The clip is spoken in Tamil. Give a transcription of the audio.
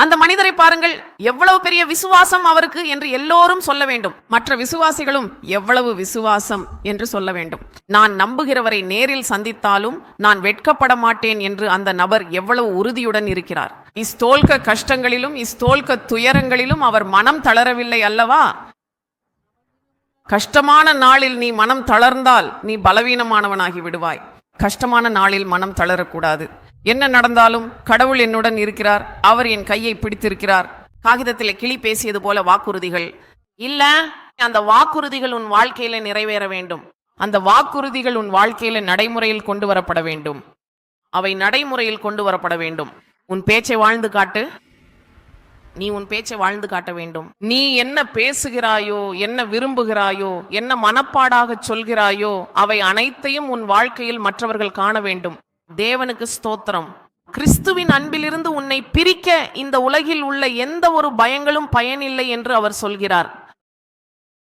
அந்த மனிதரை பாருங்கள், எவ்வளவு பெரிய விசுவாசம் அவருக்கு என்று எல்லோரும் சொல்ல வேண்டும். மற்ற விசுவாசிகளும் எவ்வளவு விசுவாசம் என்று சொல்ல வேண்டும். நான் நம்புகிறவரை நேரில் சந்தித்தாலும் நான் வெட்கப்பட மாட்டேன் என்று அந்த நபர் எவ்வளவு உறுதியுடன் இருக்கிறார். இஸ்தோல்க கஷ்டங்களிலும் இஸ்தோல்க துயரங்களிலும் அவர் மனம் தளரவில்லை அல்லவா? கஷ்டமான நாளில் நீ மனம் தளர்ந்தால் நீ பலவீனமானவனாகி விடுவாய். கஷ்டமான நாளில் மனம் தளரக்கூடாது. என்ன நடந்தாலும் கடவுள் என்னுடன் இருக்கிறார், அவர் என் கையை பிடித்திருக்கிறார். காகிதத்தில் கிளி பேசியது போல வாக்குறுதிகள் இல்ல. அந்த வாக்குறுதிகள் உன் வாழ்க்கையில நிறைவேற வேண்டும். அந்த வாக்குறுதிகள் உன் வாழ்க்கையில நடைமுறையில் கொண்டு வரப்பட வேண்டும். அவை நடைமுறையில் கொண்டு வரப்பட வேண்டும். உன் பேச்சை வாழ்ந்து காட்டு. நீ உன் பேச்சை வாழ்ந்து காட்ட வேண்டும். நீ என்ன பேசுகிறாயோ, என்ன விரும்புகிறாயோ, என்ன மனப்பாடாக சொல்கிறாயோ, அவை அனைத்தையும் உன் வாழ்க்கையில் மற்றவர்கள் காண வேண்டும். தேவனுக்கு ஸ்தோத்திரம். கிறிஸ்துவின் அன்பிலிருந்து உன்னை பிரிக்க இந்த உலகில் உள்ள எந்த ஒரு பயங்களும் பயனில்லை என்று அவர் சொல்கிறார்.